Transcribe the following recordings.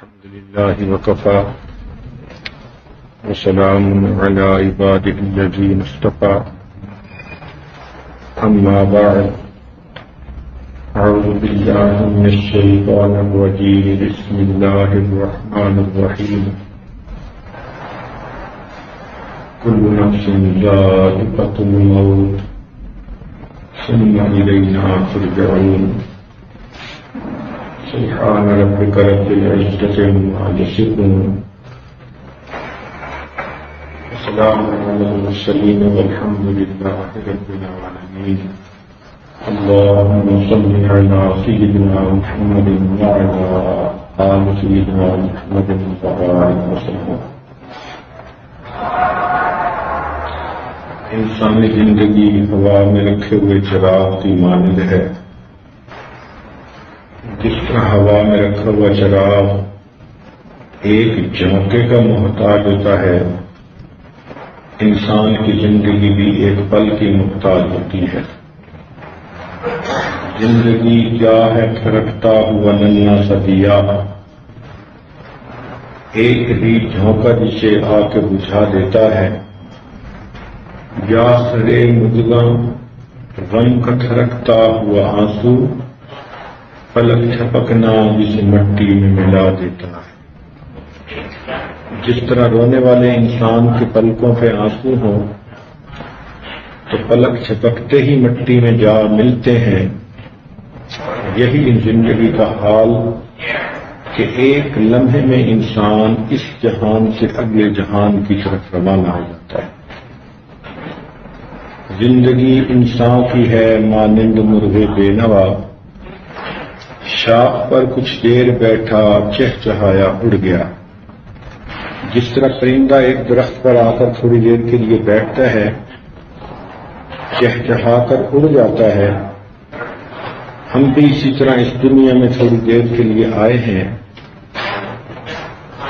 الحمد لله وكفى وسلام على عباده الذين اصطفى أما بعد أعوذ بالله من الشيطان الرجيم بسم الله الرحمن الرحيم كل نفس ذائقة الموت ثم إلينا ترجعون سبحان ربك رب العزة عما يصفون وسلام على المرسلين والحمد لله رب العالمين اللهم صل على سيدنا محمد وعلى آل سيدنا محمد وبارك وسلم. انسانی زندگی ہوا میں رکھے ہوئے چراغ کی مانند ہے. جس طرح ہوا میں رکھا ہوا چراغ ایک جھونکے کا محتاج ہوتا ہے، انسان کی زندگی بھی ایک پل کی محتاج ہوتی ہے. زندگی کیا ہے؟ تھرکتا ہوا ننھا سا دیا، ایک ہی جھونکا جسے آ کے بجھا دیتا ہے. یا سرے مدغم غم کا تھرکتا ہوا آنسو، پلک چھپکنا جسے مٹی میں ملا دیتا ہے. جس طرح رونے والے انسان کے پلکوں پہ آنسو ہوں تو پلک چھپکتے ہی مٹی میں جا ملتے ہیں، یہی زندگی کا حال کہ ایک لمحے میں انسان اس جہان سے اگلے جہان کی طرف روانہ ہو جاتا ہے. زندگی انسان کی ہے مانند مرغے بے نوا، شاخ پر کچھ دیر بیٹھا چہچہایا اڑ گیا. جس طرح پرندہ ایک درخت پر آ کر تھوڑی دیر کے لیے بیٹھتا ہے، چہچہا کر اڑ جاتا ہے، ہم بھی اسی طرح اس دنیا میں تھوڑی دیر کے لیے آئے ہیں.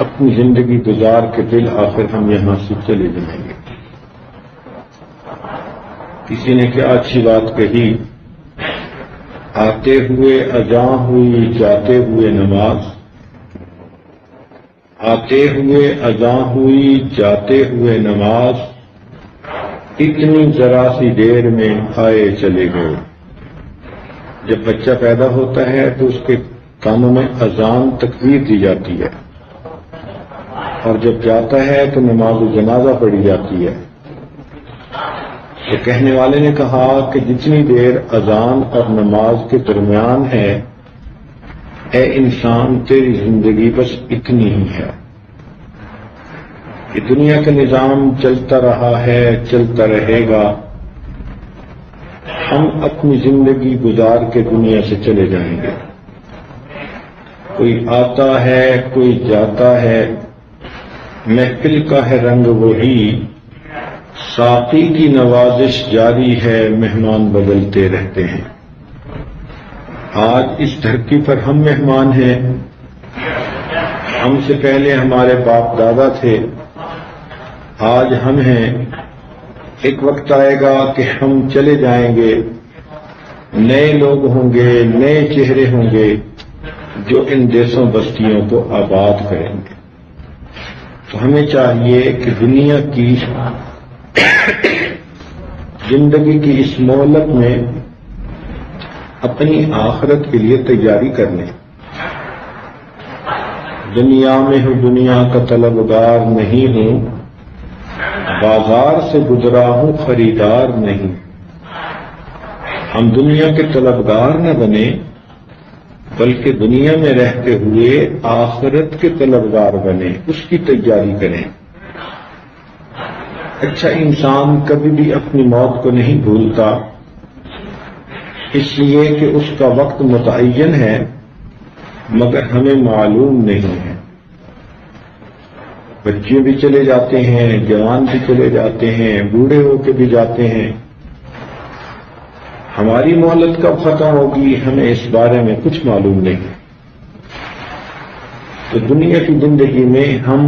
اپنی زندگی گزار کے بالآخر ہم یہاں سے چلے جائیں گے. کسی نے کیا اچھی بات کہی، آتے ہوئے اذاں ہوئی جاتے ہوئے نماز، آتے ہوئے اذاں ہوئی جاتے ہوئے نماز، اتنی ذرا سی دیر میں آئے چلے گئے. جب بچہ پیدا ہوتا ہے تو اس کے کانوں میں اذان تکبیر دی جاتی ہے، اور جب جاتا ہے تو نماز جنازہ پڑھی جاتی ہے. تو کہنے والے نے کہا کہ جتنی دیر اذان اور نماز کے درمیان ہے، اے انسان تیری زندگی بس اتنی ہی ہے. یہ دنیا کا نظام چلتا رہا ہے، چلتا رہے گا. ہم اپنی زندگی گزار کے دنیا سے چلے جائیں گے. کوئی آتا ہے کوئی جاتا ہے، محفل کا ہے رنگ وہی، ساقی کی نوازش جاری ہے، مہمان بدلتے رہتے ہیں. آج اس دھرتی پر ہم مہمان ہیں، ہم سے پہلے ہمارے باپ دادا تھے، آج ہم ہیں. ایک وقت آئے گا کہ ہم چلے جائیں گے، نئے لوگ ہوں گے، نئے چہرے ہوں گے جو ان دیسوں بستیوں کو آباد کریں گے. تو ہمیں چاہیے کہ دنیا کی زندگی کی اس مہلت میں اپنی آخرت کے لیے تیاری کر لیں. دنیا میں ہوں دنیا کا طلبگار نہیں ہوں، بازار سے گزرا ہوں خریدار نہیں. ہم دنیا کے طلبگار نہ بنے، بلکہ دنیا میں رہتے ہوئے آخرت کے طلبگار بنے، اس کی تیاری کریں. اچھا انسان کبھی بھی اپنی موت کو نہیں بھولتا، اس لیے کہ اس کا وقت متعین ہے مگر ہمیں معلوم نہیں ہے. بچے بھی چلے جاتے ہیں، جوان بھی چلے جاتے ہیں، بوڑھے ہو کے بھی جاتے ہیں. ہماری مہلت کب ختم ہوگی ہمیں اس بارے میں کچھ معلوم نہیں. تو دنیا کی زندگی میں ہم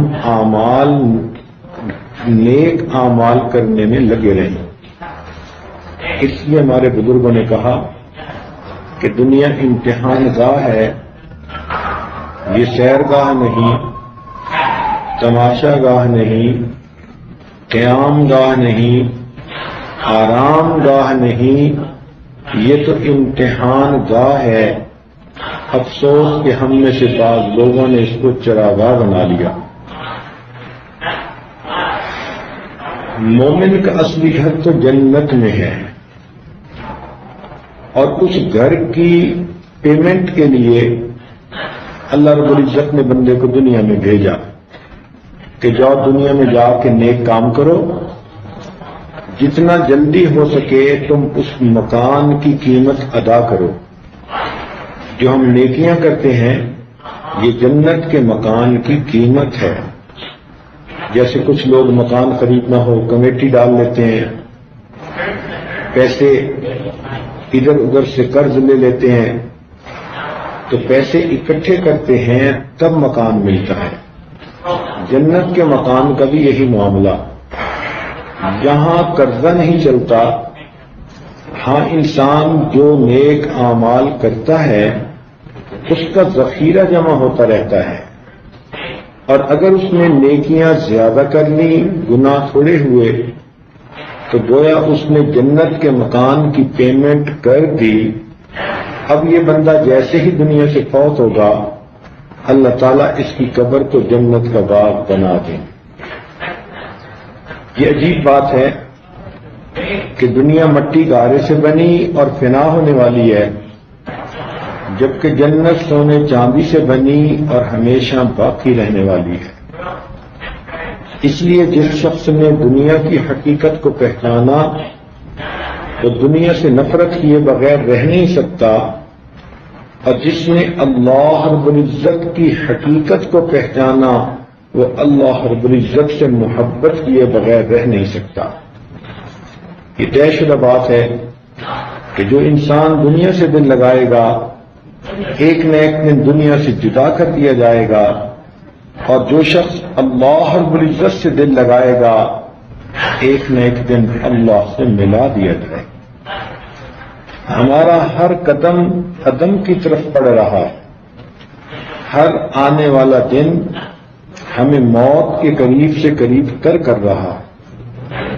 نیک اعمال کرنے میں لگے رہیں. اس لیے ہمارے بزرگوں نے کہا کہ دنیا امتحان گاہ ہے، یہ سیرگاہ نہیں، تماشا گاہ نہیں، قیام گاہ نہیں، آرام گاہ نہیں، یہ تو امتحان گاہ ہے۔ افسوس کہ ہم میں سے بعض لوگوں نے اس کو چراگاہ بنا لیا۔ مومن کا اصلی گھر تو جنت میں ہے، اور اس گھر کی پیمنٹ کے لیے اللہ رب العزت نے بندے کو دنیا میں بھیجا کہ جاؤ دنیا میں جا کے نیک کام کرو، جتنا جلدی ہو سکے تم اس مکان کی قیمت ادا کرو۔ جو ہم نیکیاں کرتے ہیں یہ جنت کے مکان کی قیمت ہے۔ جیسے کچھ لوگ مکان خریدنا ہو کمیٹی ڈال لیتے ہیں، پیسے ادھر ادھر سے قرض لے لیتے ہیں، تو پیسے اکٹھے کرتے ہیں تب مکان ملتا ہے۔ جنت کے مکان کا بھی یہی معاملہ، یہاں قرضہ نہیں چلتا۔ ہاں انسان جو نیک اعمال کرتا ہے اس کا ذخیرہ جمع ہوتا رہتا ہے، اور اگر اس نے نیکیاں زیادہ کر لی، گناہ تھوڑے ہوئے، تو گویا اس نے جنت کے مکان کی پیمنٹ کر دی۔ اب یہ بندہ جیسے ہی دنیا سے فوت ہوگا اللہ تعالیٰ اس کی قبر کو جنت کا باغ بنا دیں۔ یہ عجیب بات ہے کہ دنیا مٹی گارے سے بنی اور فنا ہونے والی ہے، جبکہ جنت سونے چاندی سے بنی اور ہمیشہ باقی رہنے والی ہے۔ اس لیے جس شخص نے دنیا کی حقیقت کو پہچانا وہ دنیا سے نفرت کیے بغیر رہ نہیں سکتا، اور جس نے اللہ رب العزت کی حقیقت کو پہچانا وہ اللہ رب العزت سے محبت کیے بغیر رہ نہیں سکتا۔ یہ طے شدہ بات ہے کہ جو انسان دنیا سے دل لگائے گا ایک نہ ایک دن دنیا سے جدا کر دیا جائے گا، اور جو شخص اللہ رب العزت سے دل لگائے گا ایک نہ ایک دن اللہ سے ملا دیا جائے گا۔ ہمارا ہر قدم عدم کی طرف بڑھ رہا ہے، ہر آنے والا دن ہمیں موت کے قریب سے قریب تر کر رہا ہے۔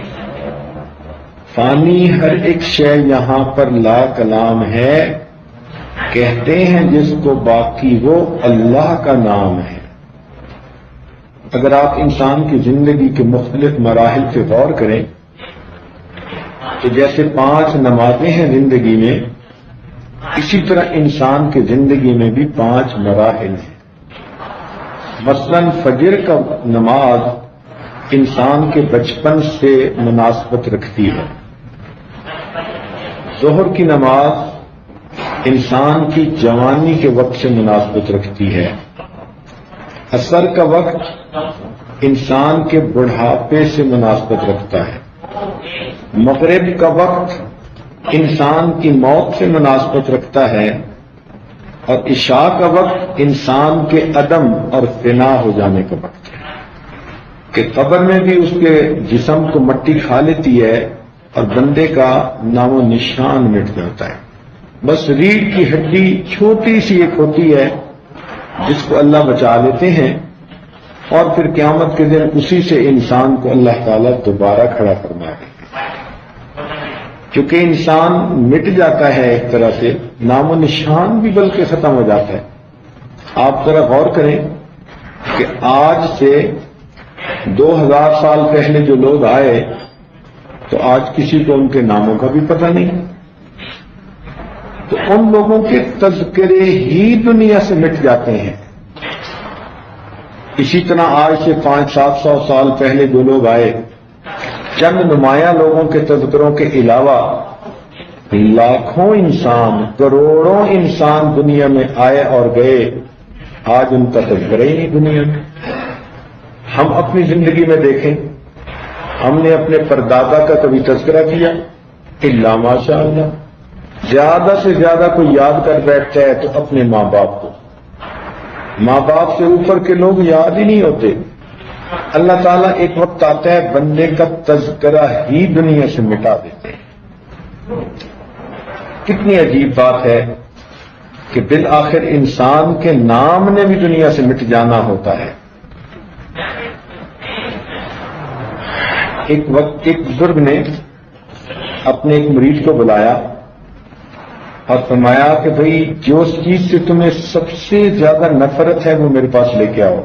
فانی ہر ایک شے یہاں پر لا کلام ہے، کہتے ہیں جس کو باقی وہ اللہ کا نام ہے۔ اگر آپ انسان کی زندگی کے مختلف مراحل پہ غور کریں تو جیسے 5 نمازیں ہیں زندگی میں، اسی طرح انسان کی زندگی میں بھی 5 مراحل ہیں۔ مثلا فجر کا نماز انسان کے بچپن سے مناسبت رکھتی ہے، ظہر کی نماز انسان کی جوانی کے وقت سے مناسبت رکھتی ہے، عصر کا وقت انسان کے بڑھاپے سے مناسبت رکھتا ہے، مغرب کا وقت انسان کی موت سے مناسبت رکھتا ہے، اور عشاء کا وقت انسان کے عدم اور فنا ہو جانے کا وقت ہے کہ قبر میں بھی اس کے جسم کو مٹی کھا لیتی ہے اور بندے کا نام و نشان مٹ جاتا ہے۔ بس ریڑھ کی ہڈی چھوٹی سی ایک ہوتی ہے جس کو اللہ بچا لیتے ہیں، اور پھر قیامت کے دن اسی سے انسان کو اللہ تعالیٰ دوبارہ کھڑا فرمائے گا۔ کیونکہ انسان مٹ جاتا ہے ایک طرح سے، نام و نشان بھی بلکہ ختم ہو جاتا ہے۔ آپ ذرا غور کریں کہ آج سے 2000 سال پہلے جو لوگ آئے تو آج کسی کو ان کے ناموں کا بھی پتہ نہیں، تو ان لوگوں کے تذکرے ہی دنیا سے مٹ جاتے ہیں۔ اسی طرح آج سے 500-700 سال پہلے جو لوگ آئے، چند نمایاں لوگوں کے تذکروں کے علاوہ لاکھوں انسان، کروڑوں انسان دنیا میں آئے اور گئے، آج ان کا تذکرہ ہی نہیں دنیا میں۔ ہم اپنی زندگی میں دیکھیں، ہم نے اپنے پردادا کا کبھی تذکرہ کیا؟ الا ماشاء اللہ، زیادہ سے زیادہ کوئی یاد کر بیٹھتا ہے تو اپنے ماں باپ کو، ماں باپ سے اوپر کے لوگ یاد ہی نہیں ہوتے۔ اللہ تعالیٰ ایک وقت آتا ہے بندے کا تذکرہ ہی دنیا سے مٹا دیتے ہیں۔ کتنی عجیب بات ہے کہ بالآخر انسان کے نام نے بھی دنیا سے مٹ جانا ہوتا ہے۔ ایک وقت ایک بزرگ نے اپنے ایک مرید کو بلایا اور فرمایا کہ بھئی جو اس چیز سے تمہیں سب سے زیادہ نفرت ہے وہ میرے پاس لے کے آؤ۔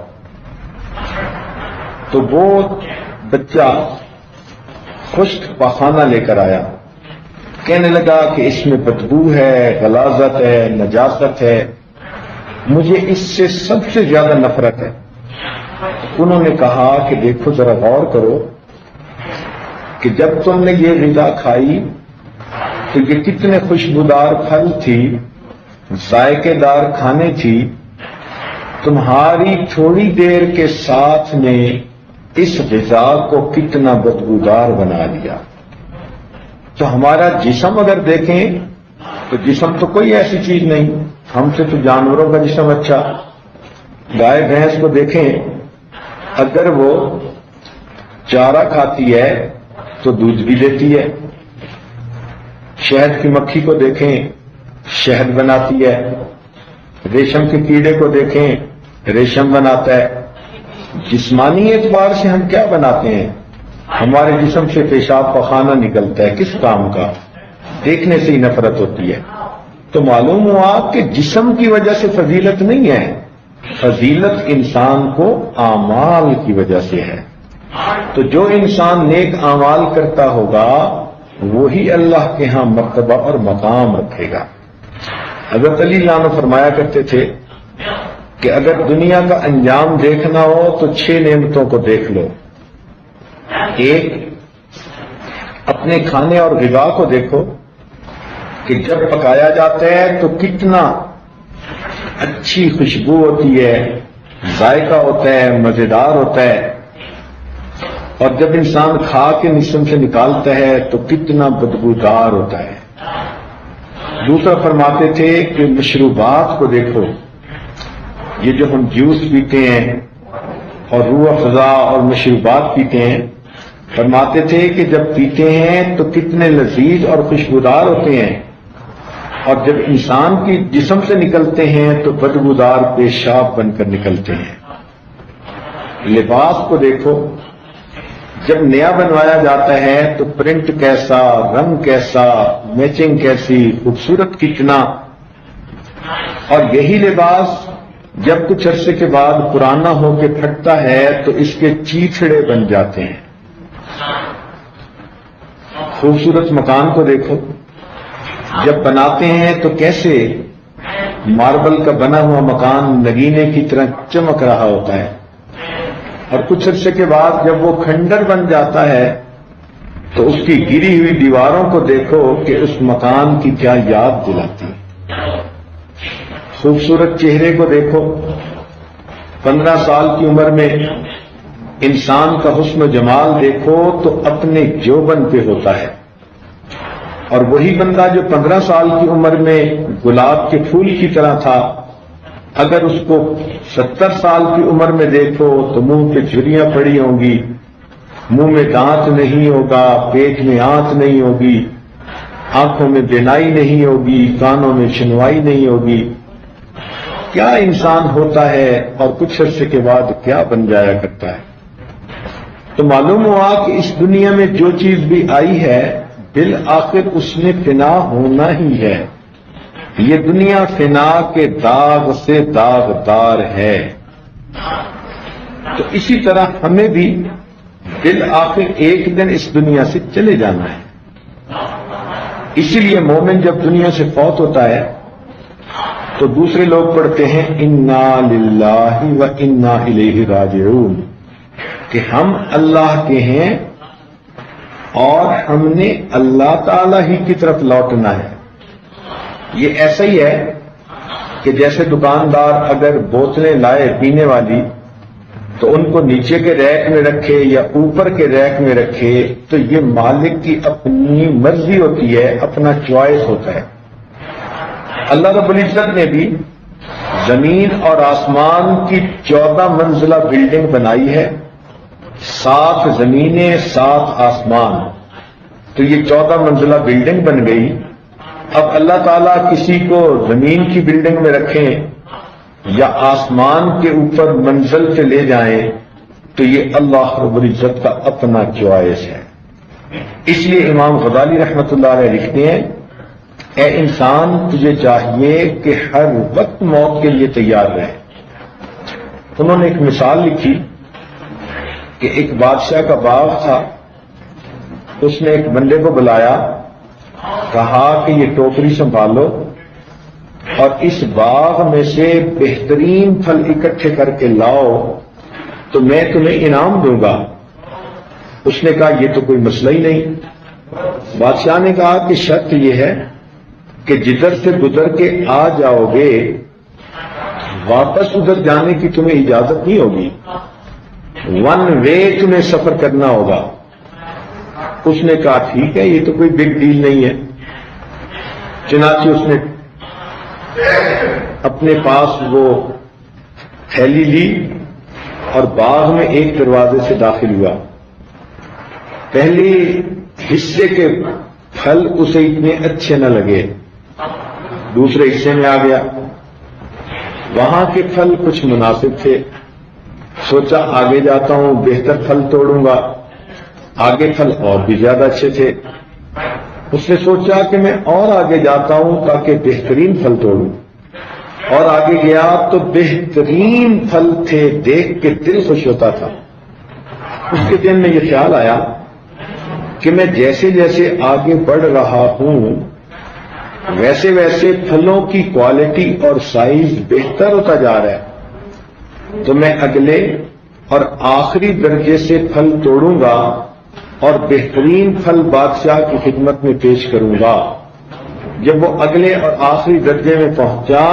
تو وہ بچہ خشک پاخانہ لے کر آیا، کہنے لگا کہ اس میں بدبو ہے، غلاظت ہے، نجاست ہے، مجھے اس سے سب سے زیادہ نفرت ہے۔ انہوں نے کہا کہ دیکھو ذرا غور کرو کہ جب تم نے یہ غذا کھائی تو یہ کتنے خوشبودار پھل تھی، ذائقے دار کھانے تھی، تمہاری تھوڑی دیر کے ساتھ میں اس غذا کو کتنا بدبودار بنا دیا۔ تو ہمارا جسم اگر دیکھیں تو جسم تو کوئی ایسی چیز نہیں، ہم سے تو جانوروں کا جسم اچھا۔ گائے بھینس کو دیکھیں، اگر وہ چارہ کھاتی ہے تو دودھ بھی دیتی ہے۔ شہد کی مکھی کو دیکھیں، شہد بناتی ہے۔ ریشم کے کیڑے کو دیکھیں، ریشم بناتا ہے۔ جسمانی اعتبار سے ہم کیا بناتے ہیں؟ ہمارے جسم سے پیشاب پخانہ نکلتا ہے، کس کام کا؟ دیکھنے سے ہی نفرت ہوتی ہے۔ تو معلوم ہوا کہ جسم کی وجہ سے فضیلت نہیں ہے، فضیلت انسان کو اعمال کی وجہ سے ہے۔ تو جو انسان نیک اعمال کرتا ہوگا وہی اللہ کے ہاں مرتبہ اور مقام رکھے گا۔ حضرت علی عنہ فرمایا کرتے تھے کہ اگر دنیا کا انجام دیکھنا ہو تو 6 نعمتوں کو دیکھ لو۔ ایک، اپنے کھانے اور غذا کو دیکھو کہ جب پکایا جاتا ہے تو کتنا اچھی خوشبو ہوتی ہے، ذائقہ ہوتا ہے، مزیدار ہوتا ہے، اور جب انسان کھا کے جسم سے نکالتا ہے تو کتنا بدبودار ہوتا ہے۔ دوسرا فرماتے تھے کہ مشروبات کو دیکھو، یہ جو ہم جوس پیتے ہیں اور روح افزا اور مشروبات پیتے ہیں، فرماتے تھے کہ جب پیتے ہیں تو کتنے لذیذ اور خوشبودار ہوتے ہیں، اور جب انسان کی جسم سے نکلتے ہیں تو بدبودار پیشاب بن کر نکلتے ہیں۔ لباس کو دیکھو، جب نیا بنوایا جاتا ہے تو پرنٹ کیسا، رنگ کیسا، میچنگ کیسی، خوبصورت کتنا، اور یہی لباس جب کچھ عرصے کے بعد پرانا ہو کے پھٹتا ہے تو اس کے چیتھڑے بن جاتے ہیں۔ خوبصورت مکان کو دیکھو، جب بناتے ہیں تو کیسے ماربل کا بنا ہوا مکان نگینے کی طرح چمک رہا ہوتا ہے، اور کچھ عرصے کے بعد جب وہ کھنڈر بن جاتا ہے تو اس کی گری ہوئی دیواروں کو دیکھو کہ اس مکان کی کیا یاد دلاتی ہے۔ خوبصورت چہرے کو دیکھو، 15 سال کی عمر میں انسان کا حسن و جمال دیکھو تو اپنے جوبن پہ ہوتا ہے، اور وہی بندہ جو 15 سال کی عمر میں گلاب کے پھول کی طرح تھا، اگر اس کو 70 سال کی عمر میں دیکھو تو منہ پہ جھریاں پڑی ہوں گی، منہ میں دانت نہیں ہوگا، پیٹ میں آنت نہیں ہوگی، آنکھوں میں بینائی نہیں ہوگی، کانوں میں سنوائی نہیں ہوگی۔ کیا انسان ہوتا ہے اور کچھ عرصے کے بعد کیا بن جایا کرتا ہے۔ تو معلوم ہوا کہ اس دنیا میں جو چیز بھی آئی ہے بالآخر اس نے فنا ہونا ہی ہے۔ یہ دنیا فنا کے داغ سے داغدار ہے۔ تو اسی طرح ہمیں بھی بالآخر ایک دن اس دنیا سے چلے جانا ہے۔ اسی لیے مومن جب دنیا سے فوت ہوتا ہے تو دوسرے لوگ پڑھتے ہیں انا للہ و انا الیہ راجعون، کہ ہم اللہ کے ہیں اور ہم نے اللہ تعالی ہی کی طرف لوٹنا ہے۔ یہ ایسا ہی ہے کہ جیسے دکاندار اگر بوتلیں لائے پینے والی تو ان کو نیچے کے ریک میں رکھے یا اوپر کے ریک میں رکھے تو یہ مالک کی اپنی مرضی ہوتی ہے، اپنا چوائس ہوتا ہے۔ اللہ رب العزت نے بھی زمین اور آسمان کی 14 منزلہ بلڈنگ بنائی ہے، 7 زمینیں 7 آسمان، تو یہ 14 منزلہ بلڈنگ بن گئی۔ اب اللہ تعالیٰ کسی کو زمین کی بلڈنگ میں رکھیں یا آسمان کے اوپر منزل پہ لے جائیں تو یہ اللہ رب العزت کا اپنا چوائس ہے. اس لیے امام غزالی رحمۃ اللہ علیہ لکھتے ہیں اے انسان تجھے چاہیے کہ ہر وقت موت کے لیے تیار رہے. انہوں نے ایک مثال لکھی کہ ایک بادشاہ کا باغ تھا. اس نے ایک بندے کو بلایا, کہا کہ یہ ٹوکری سنبھالو اور اس باغ میں سے بہترین پھل اکٹھے کر کے لاؤ تو میں تمہیں انعام دوں گا. اس نے کہا یہ تو کوئی مسئلہ ہی نہیں. بادشاہ نے کہا کہ شرط یہ ہے کہ جدھر سے گزر کے آ جاؤ گے واپس ادھر جانے کی تمہیں اجازت نہیں ہوگی, ون وے تمہیں سفر کرنا ہوگا. اس نے کہا ٹھیک ہے, یہ تو کوئی بگ ڈیل نہیں ہے. چنانچہ اس نے اپنے پاس وہ تھیلی لی اور باغ میں ایک دروازے سے داخل ہوا. پہلی حصے کے پھل اسے اتنے اچھے نہ لگے, دوسرے حصے میں آ گیا, وہاں کے پھل کچھ مناسب تھے. سوچا آگے جاتا ہوں بہتر پھل توڑوں گا, آگے پھل اور بھی زیادہ اچھے تھے. اس نے سوچا کہ میں اور آگے جاتا ہوں تاکہ بہترین پھل توڑوں, اور آگے گیا تو بہترین پھل تھے, دیکھ کے دل خوش ہوتا تھا. اس کے دل میں یہ خیال آیا کہ میں جیسے جیسے آگے بڑھ رہا ہوں ویسے ویسے پھلوں کی کوالٹی اور سائز بہتر ہوتا جا رہا ہے, تو میں اگلے اور آخری درجے سے پھل توڑوں گا اور بہترین پھل بادشاہ کی خدمت میں پیش کروں گا. جب وہ اگلے اور آخری درجے میں پہنچا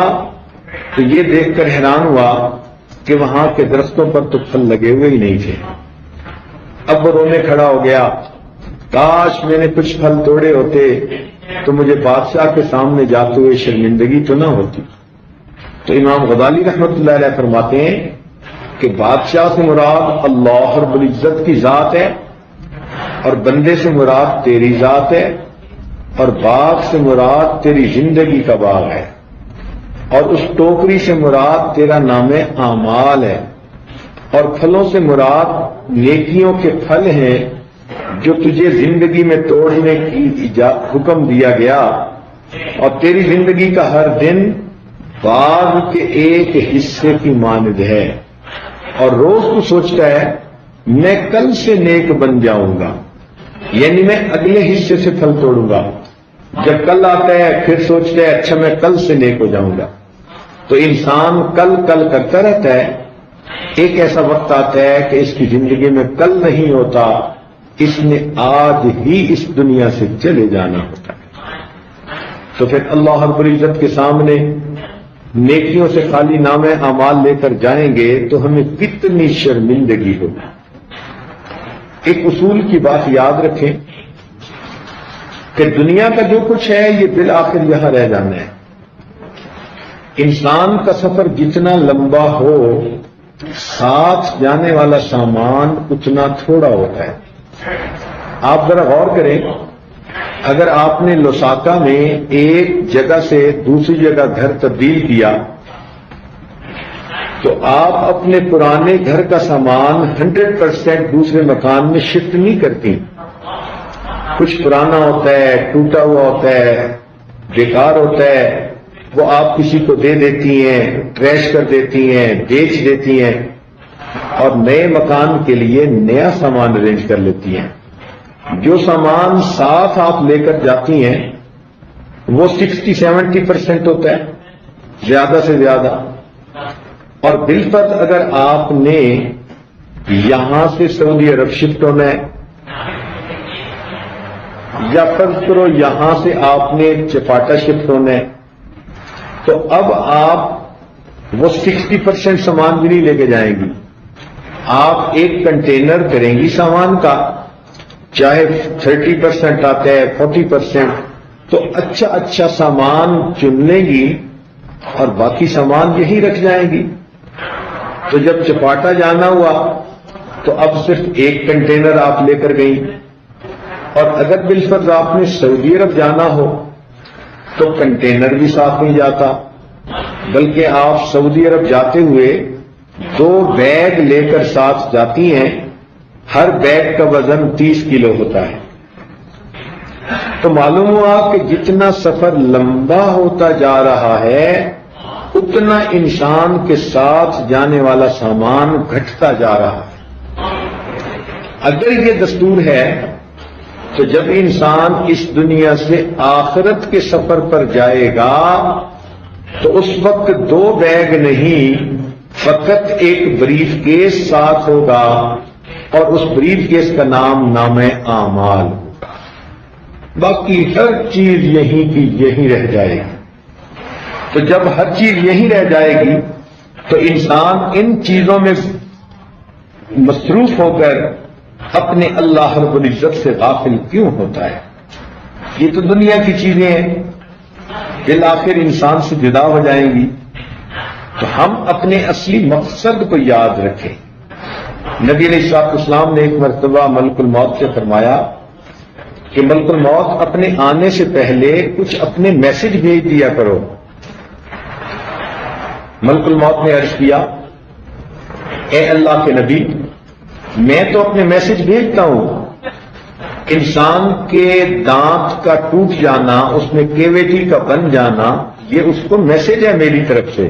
تو یہ دیکھ کر حیران ہوا کہ وہاں کے درختوں پر تو پھل لگے ہوئے ہی نہیں تھے. اب وہ رونے کھڑا ہو گیا, کاش میں نے کچھ پھل توڑے ہوتے تو مجھے بادشاہ کے سامنے جاتے ہوئے شرمندگی تو نہ ہوتی. تو امام غزالی رحمۃ اللہ علیہ فرماتے ہیں کہ بادشاہ سے مراد اللہ رب العزت کی ذات ہے, اور بندے سے مراد تیری ذات ہے, اور باغ سے مراد تیری زندگی کا باغ ہے, اور اس ٹوکری سے مراد تیرا نام اعمال ہے, اور پھلوں سے مراد نیکیوں کے پھل ہیں جو تجھے زندگی میں توڑنے کی حکم دیا گیا. اور تیری زندگی کا ہر دن باغ کے ایک حصے کی مانند ہے, اور روز تو سوچتا ہے میں کل سے نیک بن جاؤں گا, یعنی میں اگلے حصے سے پھل توڑوں گا. جب کل آتا ہے پھر سوچتا ہے اچھا میں کل سے نیک ہو جاؤں گا. تو انسان کل کل کرتا رہتا ہے. ایک ایسا وقت آتا ہے کہ اس کی زندگی میں کل نہیں ہوتا, اس نے آج ہی اس دنیا سے چلے جانا ہوتا ہے. تو پھر اللہ رب العزت کے سامنے نیکیوں سے خالی نام اعمال لے کر جائیں گے تو ہمیں کتنی شرمندگی ہوگی. ایک اصول کی بات یاد رکھیں کہ دنیا کا جو کچھ ہے یہ بالآخر یہاں رہ جانا ہے. انسان کا سفر جتنا لمبا ہو ساتھ جانے والا سامان اتنا تھوڑا ہوتا ہے. آپ ذرا غور کریں, اگر آپ نے لوساکا میں ایک جگہ سے دوسری جگہ گھر تبدیل کیا تو آپ اپنے پرانے گھر کا سامان 100% دوسرے مکان میں شفٹ نہیں کرتی. کچھ پرانا ہوتا ہے, ٹوٹا ہوا ہوتا ہے, بیکار ہوتا ہے, وہ آپ کسی کو دے دیتی ہیں, ٹریش کر دیتی ہیں, بیچ دیتی ہیں, اور نئے مکان کے لیے نیا سامان ارینج کر لیتی ہیں. جو سامان ساتھ آپ لے کر جاتی ہیں وہ 60-70% ہوتا ہے زیادہ سے زیادہ. اور بالفرض اگر آپ نے یہاں سے سعودی عرب شفٹ ہونا ہے, یا فرض کرو یہاں سے آپ نے چپاٹا شفٹ ہونا ہے, تو اب آپ وہ 60% سامان بھی نہیں لے کے جائیں گی. آپ ایک کنٹینر کریں گی سامان کا, چاہے 30% آتا ہے 40%, تو اچھا اچھا سامان چن لیں گی اور باقی سامان یہی رکھ جائیں گی. تو جب چپاٹا جانا ہوا تو اب صرف ایک کنٹینر آپ لے کر گئی. اور اگر بالفرض آپ نے سعودی عرب جانا ہو تو کنٹینر بھی ساتھ نہیں جاتا، بلکہ آپ سعودی عرب جاتے ہوئے 2 بیگ لے کر ساتھ جاتی ہیں، ہر بیگ کا وزن 30 کلو ہوتا ہے۔ تو معلوم ہوا کہ جتنا سفر لمبا ہوتا جا رہا ہے اتنا انسان کے ساتھ جانے والا سامان گھٹتا جا رہا ہے۔ اگر یہ دستور ہے تو جب انسان اس دنیا سے آخرت کے سفر پر جائے گا تو اس وقت 2 بیگ نہیں، فقط ایک بریف کیس ساتھ ہوگا، اور اس بریف کیس کا نام نامہ اعمال ہوگا، باقی ہر چیز یہیں کی یہیں رہ جائے گی۔ تو جب ہر چیز یہیں رہ جائے گی تو انسان ان چیزوں میں مصروف ہو کر اپنے اللہ رب العزت سے غافل کیوں ہوتا ہے؟ یہ تو دنیا کی چیزیں ہیں، بالآخر انسان سے جدا ہو جائیں گی۔ تو ہم اپنے اصلی مقصد کو یاد رکھیں۔ نبی علیہ الصلوۃ والسلام نے ایک مرتبہ ملک الموت سے فرمایا کہ ملک الموت اپنے آنے سے پہلے کچھ اپنے میسج بھیج دیا کرو۔ ملک الموت نے عرض کیا، اے اللہ کے نبی، میں تو اپنے میسج بھیجتا ہوں، انسان کے دانت کا ٹوٹ جانا، اس میں کیویٹی کا بن جانا، یہ اس کو میسج ہے میری طرف سے۔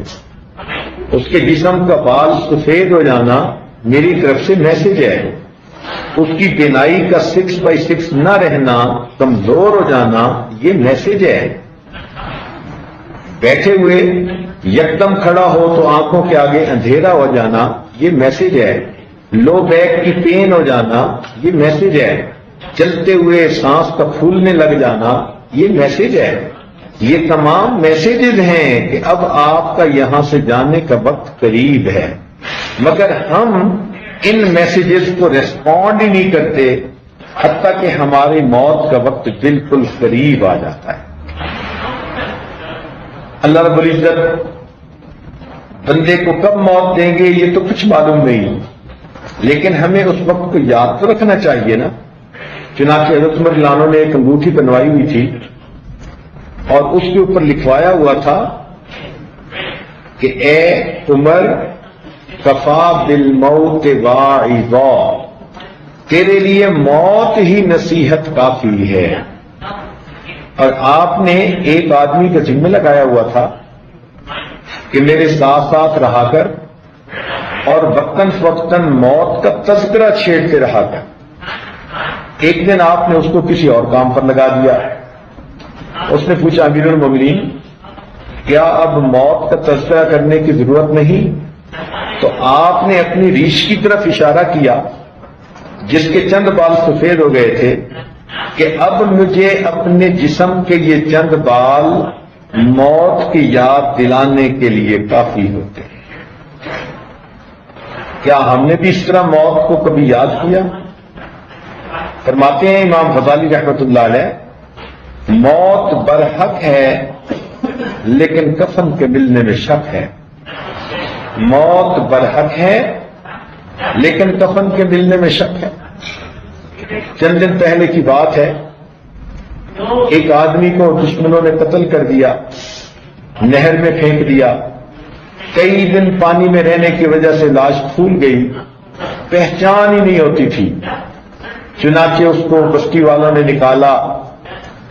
اس کے جسم کا بال سفید ہو جانا میری طرف سے میسج ہے۔ اس کی بینائی کا 6x6 نہ رہنا، کمزور ہو جانا، یہ میسج ہے۔ بیٹھے ہوئے یکدم کھڑا ہو تو آنکھوں کے آگے اندھیرا ہو جانا، یہ میسج ہے۔ لو بیک کی پین ہو جانا، یہ میسج ہے۔ چلتے ہوئے سانس کا پھولنے لگ جانا، یہ میسج ہے۔ یہ تمام میسیجز ہیں کہ اب آپ کا یہاں سے جانے کا وقت قریب ہے، مگر ہم ان میسیجز کو ریسپونڈ ہی نہیں کرتے، حتیٰ کہ ہماری موت کا وقت بالکل قریب آ جاتا ہے۔ اللہ رب العزت بندے کو کب موت دیں گے یہ تو کچھ معلوم نہیں، لیکن ہمیں اس وقت کو یاد تو رکھنا چاہیے نا۔ چنانچہ حضرت عمر رضی اللہ عنہ نے ایک انگوٹھی بنوائی ہوئی تھی اور اس کے اوپر لکھوایا ہوا تھا کہ اے عمر، کفا بالموت واعظا، تیرے لیے موت ہی نصیحت کافی ہے۔ اور آپ نے ایک آدمی کا ذمہ لگایا ہوا تھا کہ میرے ساتھ ساتھ رہا کر اور وقتاً فوقتاً موت کا تذکرہ چھیڑتے رہا کر۔ ایک دن آپ نے اس کو کسی اور کام پر لگا دیا۔ اس نے پوچھا، امیر المومنین، کیا اب موت کا تذکرہ کرنے کی ضرورت نہیں؟ تو آپ نے اپنی ریش کی طرف اشارہ کیا جس کے چند بال سفید ہو گئے تھے کہ اب مجھے اپنے جسم کے یہ چند بال موت کی یاد دلانے کے لیے کافی ہوتے ہیں۔ کیا ہم نے بھی اس طرح موت کو کبھی یاد کیا؟ فرماتے ہیں امام غزالی رحمۃ اللہ علیہ، موت برحق ہے لیکن کفن کے ملنے میں شک ہے۔ موت برحق ہے لیکن کفن کے ملنے میں شک ہے۔ چند دن پہلے کی بات ہے، ایک آدمی کو دشمنوں نے قتل کر دیا، نہر میں پھینک دیا۔ کئی دن پانی میں رہنے کی وجہ سے لاش پھول گئی، پہچان ہی نہیں ہوتی تھی۔ چنانچہ اس کو بستی والوں نے نکالا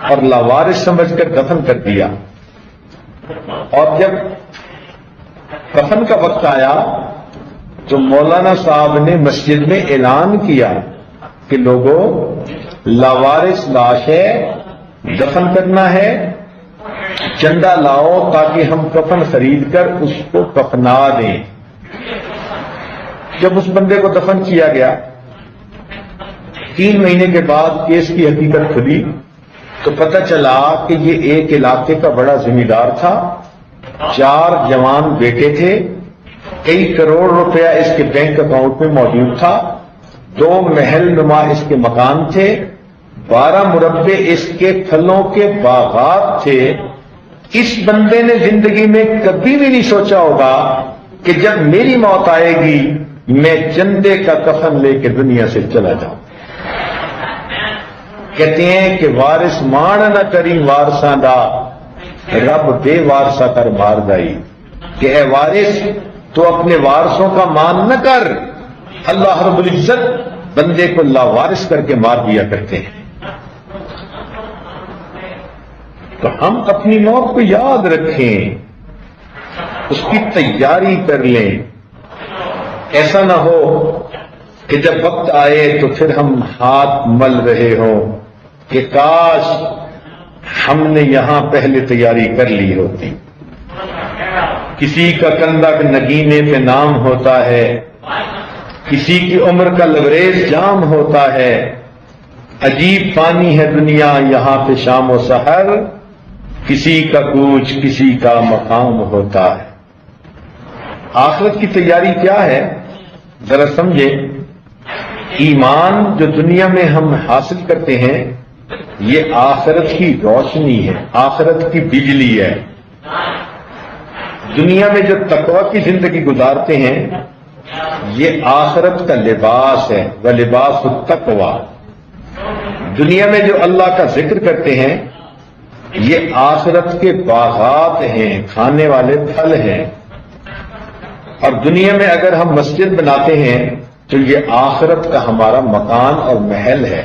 اور لاوارث سمجھ کر دفن کر دیا۔ اور جب کفن کا وقت آیا تو مولانا صاحب نے مسجد میں اعلان کیا کہ لوگوں، لاوارث لاش ہے، دفن کرنا ہے، چندہ لاؤ تاکہ ہم کفن خرید کر اس کو کفنا دیں۔ جب اس بندے کو دفن کیا گیا، 3 مہینے کے بعد کیس کی حقیقت کھلی تو پتہ چلا کہ یہ ایک علاقے کا بڑا زمیندار تھا، 4 جوان بیٹے تھے، کئی کروڑ روپیہ اس کے بینک اکاؤنٹ میں موجود تھا، 2 محل نما اس کے مکان تھے، 12 مربع اس کے پھلوں کے باغات تھے۔ اس بندے نے زندگی میں کبھی بھی نہیں سوچا ہوگا کہ جب میری موت آئے گی میں چندے کا کفن لے کے دنیا سے چلا جاؤں۔ کہتے ہیں کہ وارث مان نہ کری وارثاں دا، رب بے وارثہ کر مار دائی کہ اے وارث تو اپنے وارثوں کا مان نہ کر. اللہ رب العزت بندے کو لاوارث کر کے مار دیا کرتے ہیں. تو ہم اپنی موت کو یاد رکھیں, اس کی تیاری کر لیں. ایسا نہ ہو کہ جب وقت آئے تو پھر ہم ہاتھ مل رہے ہوں کہ کاش ہم نے یہاں پہلے تیاری کر لی ہوتی. کسی کا کندھا نگینے پہ نام ہوتا ہے, کسی کی عمر کا لبریز جام ہوتا ہے. عجیب پانی ہے دنیا یہاں پہ شام و سحر, کسی کا کوچ کسی کا مقام ہوتا ہے. آخرت کی تیاری کیا ہے ذرا سمجھے. ایمان جو دنیا میں ہم حاصل کرتے ہیں یہ آخرت کی روشنی ہے, آخرت کی بجلی ہے. دنیا میں جو تقوی کی زندگی گزارتے ہیں یہ آخرت کا لباس ہے, وہ لباس التقوی. دنیا میں جو اللہ کا ذکر کرتے ہیں یہ آخرت کے باغات ہیں, کھانے والے پھل ہیں. اور دنیا میں اگر ہم مسجد بناتے ہیں تو یہ آخرت کا ہمارا مکان اور محل ہے.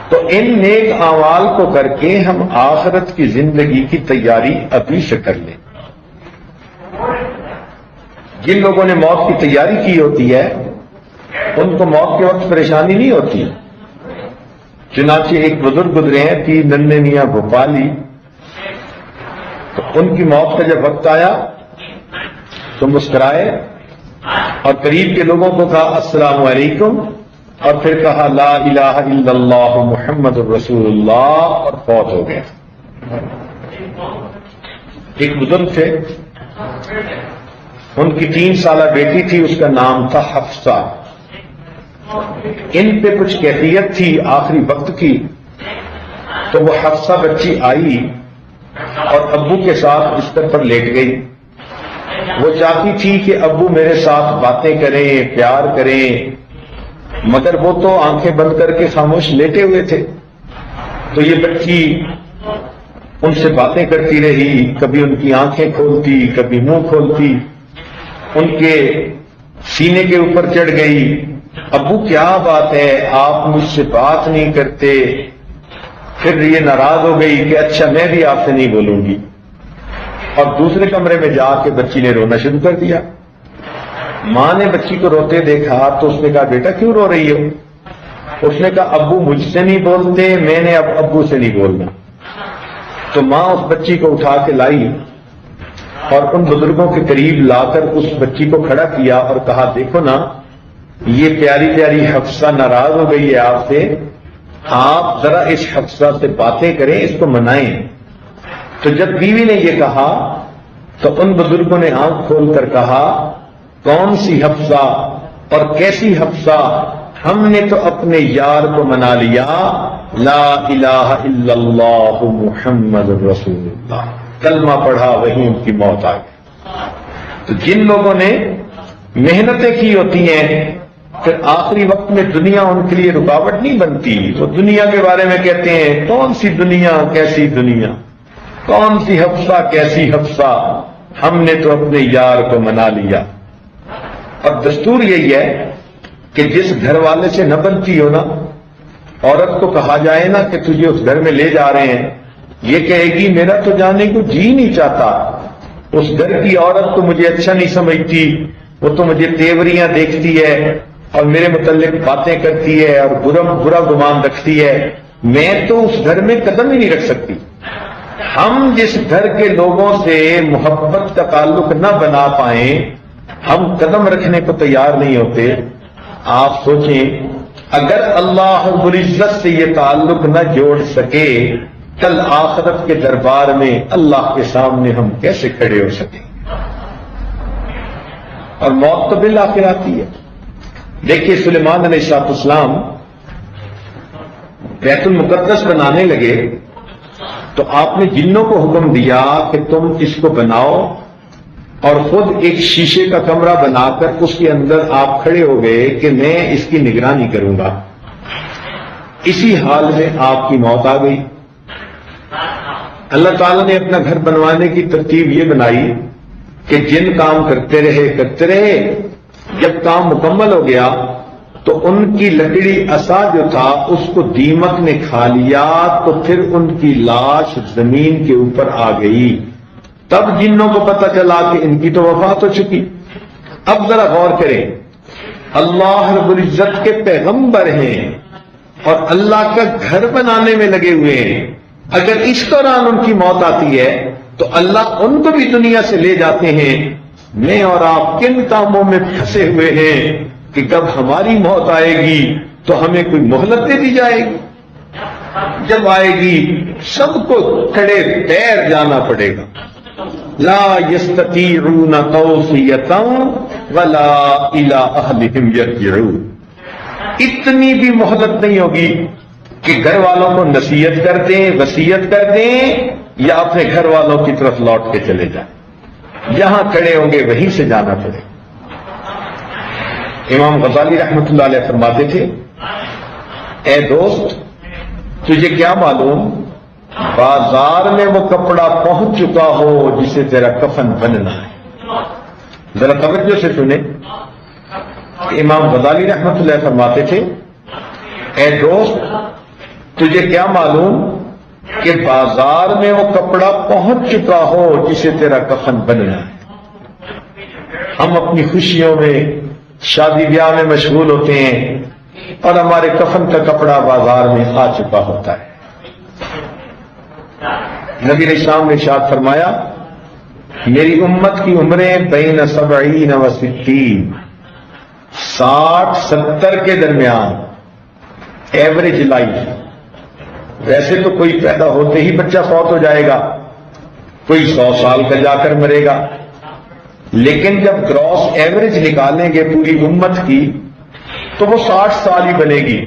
تو ان نیک اعمال کو کر کے ہم آخرت کی زندگی کی تیاری ابھی سے کر لیں. جن لوگوں نے موت کی تیاری کی ہوتی ہے ان کو موت کے وقت پریشانی نہیں ہوتی. چنانچہ ایک بزرگ گزرے ہیں پیر ننھے میاں بھوپالی, تو ان کی موت کا جب وقت آیا تو مسکرائے اور قریب کے لوگوں کو کہا السلام علیکم, اور پھر کہا لا الہ الا اللہ محمد الرسول اللہ, اور فوت ہو گئے. ایک بزرگ تھے, ان کی 3 سالہ بیٹی تھی, اس کا نام تھا حفصہ. ان پہ کچھ کیفیت تھی آخری وقت کی, تو وہ حفصہ بچی آئی اور ابو کے ساتھ بستر پر لیٹ گئی. وہ چاہتی تھی کہ ابو میرے ساتھ باتیں کریں, پیار کریں, مگر وہ تو آنکھیں بند کر کے خاموش لیٹے ہوئے تھے. تو یہ بچی ان سے باتیں کرتی رہی, کبھی ان کی آنکھیں کھولتی کبھی منہ کھولتی, ان کے سینے کے اوپر چڑھ گئی. ابو کیا بات ہے, آپ مجھ سے بات نہیں کرتے. پھر یہ ناراض ہو گئی کہ اچھا میں بھی آپ سے نہیں بولوں گی, اور دوسرے کمرے میں جا کے بچی نے رونا شروع کر دیا. ماں نے بچی کو روتے دیکھا تو اس نے کہا بیٹا کیوں رو رہی ہو؟ اس نے کہا ابو مجھ سے نہیں بولتے, میں نے اب ابو سے نہیں بولنا. تو ماں اس بچی کو اٹھا کے لائی اور ان بزرگوں کے قریب لا کر اس بچی کو کھڑا کیا اور کہا دیکھو نا, یہ پیاری پیاری حفصہ ناراض ہو گئی ہے آپ سے, آپ ذرا اس حفصہ سے باتیں کریں, اس کو منائیں. تو جب بیوی نے یہ کہا تو ان بزرگوں نے آنکھ کھول کر کہا کون سی حفصہ اور کیسی حفصہ, ہم نے تو اپنے یار کو منا لیا, لا الہ الا اللہ محمد رسول اللہ, کلمہ پڑھا وہیں ان کی موت آ گئی. تو جن لوگوں نے محنتیں کی ہوتی ہیں پھر آخری وقت میں دنیا ان کے لیے رکاوٹ نہیں بنتی. وہ دنیا کے بارے میں کہتے ہیں کون سی دنیا کیسی دنیا, کون سی حفصہ کیسی حفصہ, ہم نے تو اپنے یار کو منا لیا. اور دستور یہی ہے کہ جس گھر والے سے نہ بنتی ہو نا, عورت کو کہا جائے نا کہ تجھے اس گھر میں لے جا رہے ہیں, یہ کہے گی میرا تو جانے کو جی نہیں چاہتا, اس گھر کی عورت تو مجھے اچھا نہیں سمجھتی, وہ تو مجھے تیوریاں دیکھتی ہے اور میرے متعلق باتیں کرتی ہے اور برا گمان رکھتی ہے, میں تو اس گھر میں قدم ہی نہیں رکھ سکتی. ہم جس گھر کے لوگوں سے محبت کا تعلق نہ بنا پائیں ہم قدم رکھنے کو تیار نہیں ہوتے. آپ سوچیں اگر اللہ رب العزت سے یہ تعلق نہ جوڑ سکے کل آخرت کے دربار میں اللہ کے سامنے ہم کیسے کھڑے ہو سکیں. اور موت تو بالآخر آتی ہے. دیکھیے سلیمان علیہ السلام بیت المقدس بنانے لگے تو آپ نے جنوں کو حکم دیا کہ تم اس کو بناؤ, اور خود ایک شیشے کا کمرہ بنا کر اس کے اندر آپ کھڑے ہو گئے کہ میں اس کی نگرانی کروں گا. اسی حال میں آپ کی موت آ گئی. اللہ تعالیٰ نے اپنا گھر بنوانے کی ترتیب یہ بنائی کہ جن کام کرتے رہے، جب کام مکمل ہو گیا تو ان کی لکڑی عصا جو تھا اس کو دیمک نے کھا لیا، تو پھر ان کی لاش زمین کے اوپر آ گئی۔ تب جنوں کو پتہ چلا کہ ان کی تو وفات ہو چکی۔ اب ذرا غور کریں، اللہ رب العزت کے پیغمبر ہیں اور اللہ کا گھر بنانے میں لگے ہوئے ہیں، اگر اس دوران ان کی موت آتی ہے تو اللہ ان کو بھی دنیا سے لے جاتے ہیں۔ میں اور آپ کن کاموں میں پھنسے ہوئے ہیں کہ جب ہماری موت آئے گی تو ہمیں کوئی مہلت دے دی جائے گی؟ جب آئے گی سب کو کھڑے پیر جانا پڑے گا۔ لا یستطیعون توصیۃ ولا الی اہلہم یرجعون۔ اتنی بھی مہلت نہیں ہوگی کہ گھر والوں کو نصیحت کر دیں، وصیت کر دیں، یا اپنے گھر والوں کی طرف لوٹ کے چلے جائیں۔ جہاں کھڑے ہوں گے وہیں سے جانا پڑے۔ امام غزالی رحمۃ اللہ علیہ فرماتے تھے، اے دوست تجھے کیا معلوم بازار میں وہ کپڑا پہنچ چکا ہو جسے تیرا کفن بننا ہے۔ ذرا توجہ سے سنیں، امام غزالی رحمۃ اللہ فرماتے تھے، اے دوست تجھے کیا معلوم کہ بازار میں وہ کپڑا پہنچ چکا ہو جسے تیرا کفن بننا ہے۔ ہم اپنی خوشیوں میں، شادی بیاہ میں مشغول ہوتے ہیں اور ہمارے کفن کا کپڑا بازار میں آ چکا ہوتا ہے۔ نبی علیہ السلام نے ارشاد فرمایا، میری امت کی عمریں بین 70 و 60، 60-70 کے درمیان ایوریج لائف۔ ویسے تو کوئی پیدا ہوتے ہی بچہ فوت ہو جائے گا، کوئی 100 سال کا جا کر مرے گا، لیکن جب گراس ایوریج نکالیں گے پوری امت کی تو وہ 60 سال ہی بنے گی۔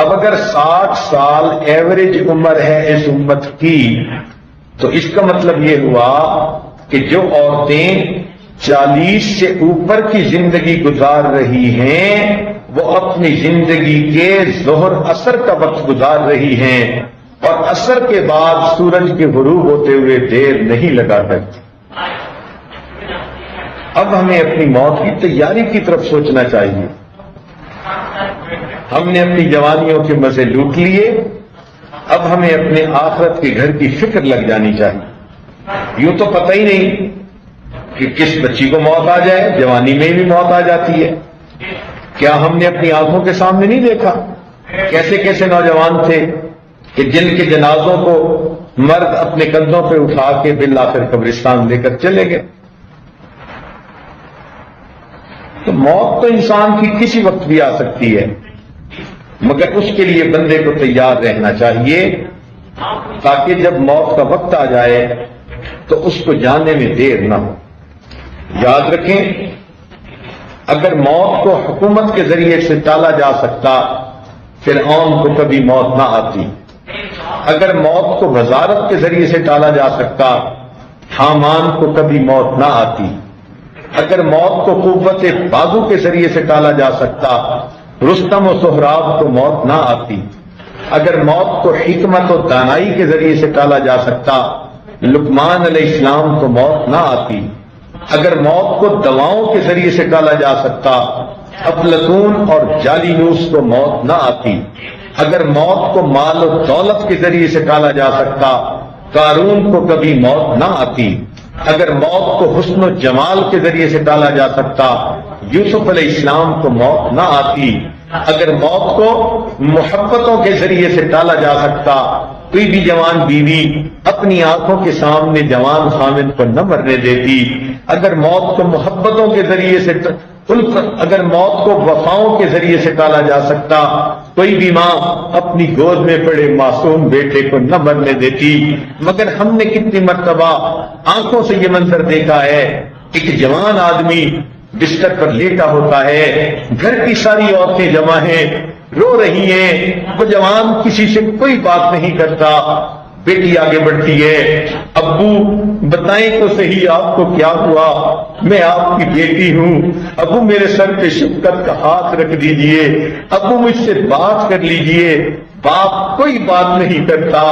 اب اگر 60 سال ایوریج عمر ہے اس امت کی تو اس کا مطلب یہ ہوا کہ جو عورتیں 40 سے اوپر کی زندگی گزار رہی ہیں وہ اپنی زندگی کے ظہر عصر کا وقت گزار رہی ہیں، اور عصر کے بعد سورج کے غروب ہوتے ہوئے دیر نہیں لگا سکتی۔ اب ہمیں اپنی موت کی تیاری کی طرف سوچنا چاہیے۔ ہم نے اپنی جوانیوں کے مزے لوٹ لیے، اب ہمیں اپنے آخرت کے گھر کی فکر لگ جانی چاہیے۔ یوں تو پتہ ہی نہیں کہ کس بچی کو موت آ جائے، جوانی میں بھی موت آ جاتی ہے۔ کیا ہم نے اپنی آنکھوں کے سامنے نہیں دیکھا کیسے کیسے نوجوان تھے کہ جن کے جنازوں کو مرد اپنے کندھوں پہ اٹھا کے بالآخر قبرستان لے کر چلے گئے؟ تو موت تو انسان کی کسی وقت بھی آ سکتی ہے، مگر اس کے لیے بندے کو تیار رہنا چاہیے تاکہ جب موت کا وقت آ جائے تو اس کو جانے میں دیر نہ ہو۔ یاد رکھیں، اگر موت کو حکومت کے ذریعے سے ٹالا جا سکتا فرعون کو کبھی موت نہ آتی، اگر موت کو وزارت کے ذریعے سے ٹالا جا سکتا حامان کو کبھی موت نہ آتی، اگر موت کو قوت بازو کے ذریعے سے ٹالا جا سکتا رستم و سہراب کو موت نہ آتی، اگر موت کو حکمت و دانائی کے ذریعے سے ٹالا جا سکتا لقمان علیہ السلام کو موت نہ آتی، اگر موت کو دواؤں کے ذریعے سے ٹالا جا سکتا افلاطون اور جالینوس کو موت نہ آتی، اگر موت کو مال و دولت کے ذریعے سے ٹالا جا سکتا قارون کو کبھی موت نہ آتی، اگر موت کو حسن و جمال کے ذریعے سے ٹالا جا سکتا یوسف علیہ السلام کو موت نہ آتی، اگر موت کو محبتوں کے ذریعے سے ٹالا جا سکتا کوئی بھی جوان بیوی اپنی آنکھوں کے سامنے جوان خامد کو نہ مرنے دیتی، اگر موت کو محبتوں کے ذریعے سے اگر موت کو وفاؤں کے ذریعے سے ٹالا جا سکتا کوئی بھی ماں اپنی گود میں پڑے معصوم بیٹے کو نہ مرنے دیتی، مگر ہم نے کتنی مرتبہ آنکھوں سے یہ منظر دیکھا ہے، ایک جوان آدمی بستر پر لیٹا ہوتا ہے، گھر کی ساری عورتیں جمع ہیں، رو رہی ہیں، وہ جوان کسی سے کوئی بات نہیں کرتا، بیٹی آگے بڑھتی ہے، ابو بتائیں تو صحیح آپ کو کیا ہوا، میں آپ کی بیٹی ہوں، ابو میرے سر پہ شفقت کا ہاتھ رکھ دیجئے، ابو مجھ سے بات کر لیجئے، باپ کوئی بات نہیں کرتا،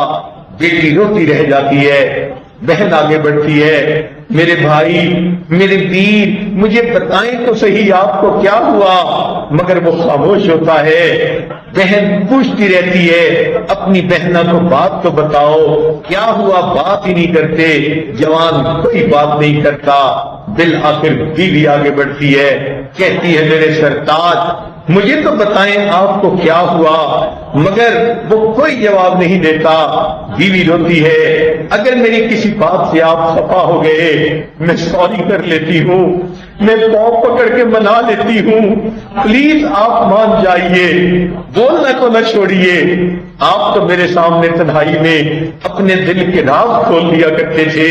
بیٹی روتی رہ جاتی ہے، بہن آگے بڑھتی ہے، میرے بھائی، میرے ویر، مجھے بتائیں تو صحیح آپ کو کیا ہوا، مگر وہ خاموش ہوتا ہے۔ بہن پوچھتی رہتی ہے اپنی بہنوں کو بات تو بتاؤ کیا ہوا، بات ہی نہیں کرتے، جوان کوئی بات نہیں کرتا۔ بالآخر بیوی آگے بڑھتی ہے، کہتی ہے میرے سرتاج مجھے تو بتائیں آپ کو کیا ہوا، مگر وہ کوئی جواب نہیں دیتا۔ بیوی روتی ہے، اگر میری کسی بات سے آپ خفا ہو گئے میں سوری کر لیتی ہوں، میں پاؤں پکڑ کے منا لیتی ہوں، پلیز آپ مان جائیے، بولنا کو نہ چھوڑیے۔ آپ تو میرے سامنے تنہائی میں اپنے دل کے راز کھول دیا کرتے تھے،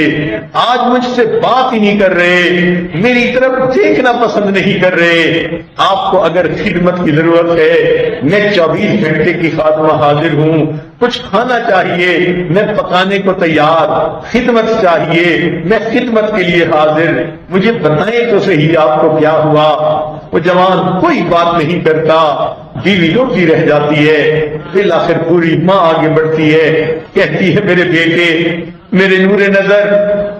آج مجھ سے بات ہی نہیں کر رہے، میری طرف دیکھنا پسند نہیں کر رہے۔ آپ کو اگر خدمت کی ضرورت ہے میں 24 گھنٹے کی خادمہ حاضر ہوں، کچھ کھانا چاہیے میں پکانے کو تیار، خدمت چاہیے میں خدمت کے لیے حاضر، مجھے بتائیں تو صحیح آپ کو کیا ہوا۔ وہ جوان کوئی بات نہیں کرتا، بیوی روتی رہ جاتی ہے۔ بالآخر پوری ماں آگے بڑھتی ہے، کہتی ہے میرے بیٹے، میرے نور نظر،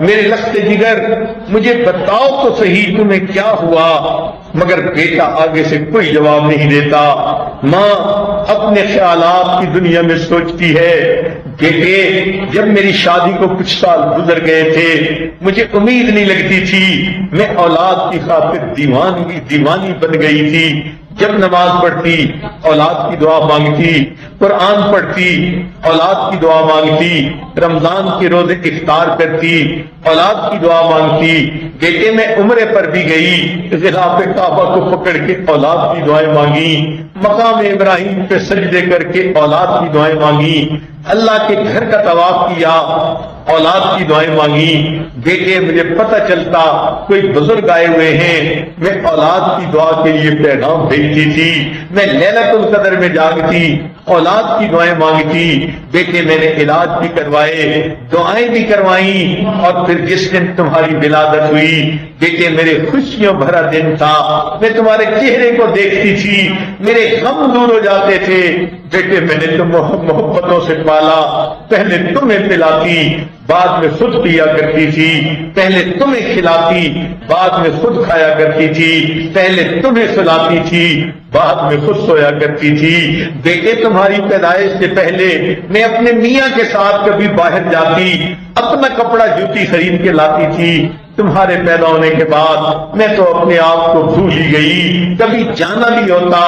میرے لخت جگر، مجھے بتاؤ تو صحیح تمہیں کیا ہوا، مگر بیٹا آگے سے کوئی جواب نہیں دیتا۔ ماں اپنے خیالات کی دنیا میں سوچتی ہے، بیٹے جب میری شادی کو کچھ سال گزر گئے تھے مجھے امید نہیں لگتی تھی، میں اولاد کی خاطر دیوانی بن گئی تھی، جب نماز پڑھتی اولاد کی دعا مانگتی، قرآن پڑھتی اولاد کی دعا مانگتی، رمضان کے روزے افطار کرتی اولاد کی دعا مانگتی، بیٹے میں عمرے پر بھی گئی، غلاف کعبہ کو پکڑ کے اولاد کی دعائیں مانگی، مقام ابراہیم پہ سجدے کر کے اولاد کی دعائیں مانگی، اللہ کے گھر کا طواف کیا اولاد کی دعائیں مانگی۔ بیٹے مجھے پتہ چلتا کوئی بزرگ آئے ہوئے ہیں، میں اولاد کی دعا کے لیے پیغام بھیجتی تھی، میں لیلۃ القدر میں جاگتی اولاد کی دعائیں مانگتی۔ بیٹے میں نے علاج بھی کروائے، دعائیں بھی کروائیں، اور پھر جس دن تمہاری ولادت ہوئی بیٹے میرے خوشیوں بھرا دن تھا، میں تمہارے چہرے کو دیکھتی تھی میرے غم دور ہو جاتے تھے۔ بیٹے میں نے تم محبتوں سے پالا، پہلے تمہیں پلاتی بعد میں خود پیا کرتی تھی، پہلے تمہیں کھلاتی بعد میں خود کھایا کرتی تھی، پہلے تمہیں سلاتی تھی بعد میں خود سویا کرتی تھی۔ بیٹے تمہاری پیدائش سے پہلے میں اپنے میاں کے ساتھ کبھی باہر جاتی اپنا کپڑا جوتی خرید کے لاتی تھی، تمہارے پیدا ہونے کے بعد میں تو اپنے آپ کو بھول ہی گئی، کبھی جانا بھی ہوتا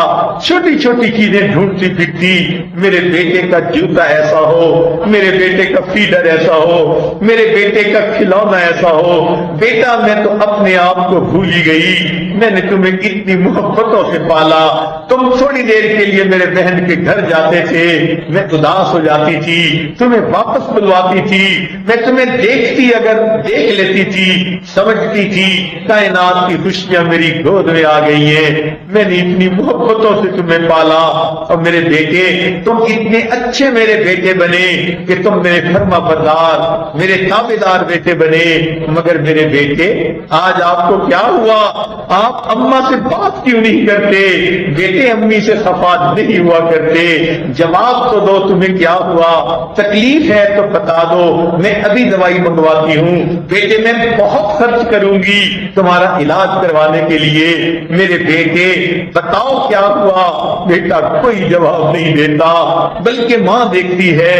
چھوٹی چھوٹی چیزیں ڈھونڈتی پھرتی، میرے بیٹے کا جوتا ایسا ہو، میرے بیٹے کا فیڈر ایسا ہو، میرے بیٹے کا کھلونا ایسا ہو۔ بیٹا میں تو اپنے آپ کو بھول ہی گئی، میں نے تمہیں اتنی محبتوں سے پالا، تم تھوڑی دیر کے لیے میرے بہن کے گھر جاتے تھے میں اداس ہو جاتی تھی، تمہیں واپس بلواتی تھی، میں تمہیں دیکھتی اگر دیکھ لیتی تھی سمجھتی تھی کائنات کی خوشیاں میری گود میں آ گئی ہیں، میں نے اتنی محبتوں سے تمہیں پالا، اور میرے بیٹے تم اتنے اچھے میرے بیٹے بنے کہ تم میرے فرما بردار میرے تابعدار بیٹے بنے، مگر میرے بیٹے آج آپ کو کیا ہوا، آپ اماں سے بات کیوں نہیں کرتے، بیٹے امی سے خفا نہیں ہوا کرتے، جواب تو دو تمہیں کیا ہوا، تکلیف ہے تو بتا دو میں ابھی دوائی منگواتی ہوں، بیٹے میں بہت خرچ کروں گی تمہارا علاج کروانے کے لیے، میرے بیٹے بتاؤ کیا ہوا۔ بیٹا کوئی جواب نہیں دیتا، بلکہ ماں دیکھتی ہے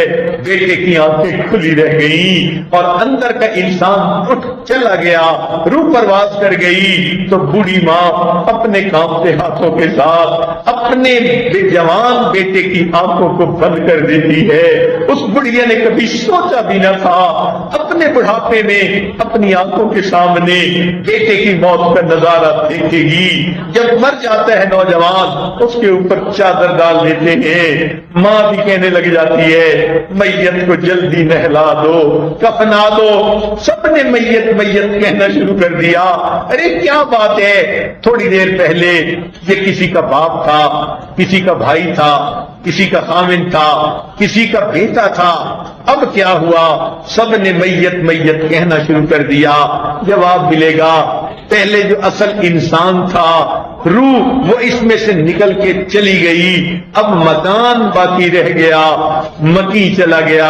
بیٹے کی آنکھیں کھلی رہ گئی اور اندر کا انسان اٹھ چلا گیا، روح پرواز کر گئی، تو بوڑھی ماں اپنے کانپتے ہاتھوں کے ساتھ اپنے جوان بیٹے کی آنکھوں کو بند کر دیتی ہے۔ اس بڑھیا نے کبھی سوچا بھی نہ تھا اپنے بڑھاپے میں اپنی آنکھوں کے سامنے بیٹے کی موت کا نظارہ دیکھے گی۔ جب مر جاتا ہے نوجوان اس کے اوپر چادر ڈال دیتے ہیں، ماں بھی کہنے لگ جاتی ہے میت کو جلدی نہلا دو، کفنا دو، سب نے میت میت کہنا شروع کر دیا۔ ارے کیا بات ہے، تھوڑی دیر پہلے یہ کسی کا باپ تھا، کسی کا بھائی تھا، کسی کا خامن تھا، کسی کا بیٹا تھا، اب کیا ہوا، سب نے میت میت کہنا شروع کر دیا۔ جواب ملے گا پہلے جو اصل انسان تھا، روح، وہ اس میں سے نکل کے چلی گئی، اب مکان باقی رہ گیا، مکی چلا گیا،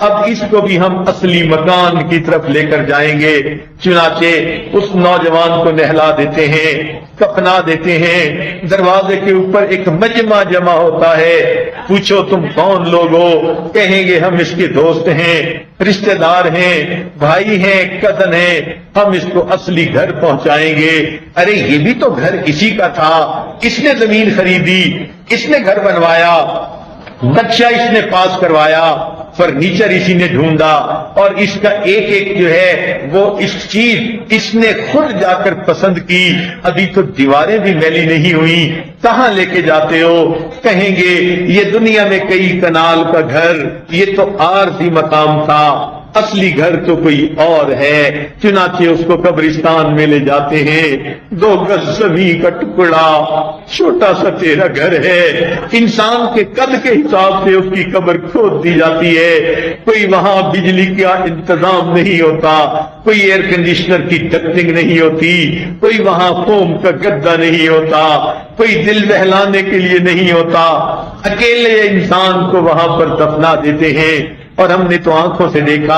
اب اس کو بھی ہم اصلی مکان کی طرف لے کر جائیں گے۔ چنانچہ اس نوجوان کو نہلا دیتے ہیں، کفنا دیتے ہیں، دروازے کے اوپر ایک مجمع جمع ہوتا ہے، پوچھو تم کون لوگ ہو؟ کہیں گے ہم اس کے دوست ہیں، رشتہ دار ہیں، بھائی ہیں، کزن ہیں، ہم اس کو اصلی گھر پہنچائیں گے۔ ارے یہ بھی تو گھر اسی کا تھا، اس نے زمین خریدی، اس نے گھر بنوایا، نقشہ اس نے پاس کروایا، فرنیچر اسی نے ڈھونڈا، اور اس کا ایک ایک جو ہے وہ اس چیز اس نے خود جا کر پسند کی، ابھی تو دیواریں بھی میلی نہیں ہوئی، کہاں لے کے جاتے ہو؟ کہیں گے یہ دنیا میں کئی کنال کا گھر، یہ تو عارضی مقام تھا، اصلی گھر تو کوئی اور ہے۔ چنانچہ اس کو قبرستان میں لے جاتے ہیں، 2 گز زمین کا ٹکڑا، چھوٹا سا تیرا گھر ہے، انسان کے قد کے حساب سے اس کی قبر کھود دی جاتی ہے، کوئی وہاں بجلی کا انتظام نہیں ہوتا، کوئی ایئر کنڈیشنر کی ڈکٹنگ نہیں ہوتی، کوئی وہاں فوم کا گدا نہیں ہوتا، کوئی دل بہلانے کے لیے نہیں ہوتا، اکیلے انسان کو وہاں پر دفنا دیتے ہیں۔ اور ہم نے تو آنکھوں سے دیکھا،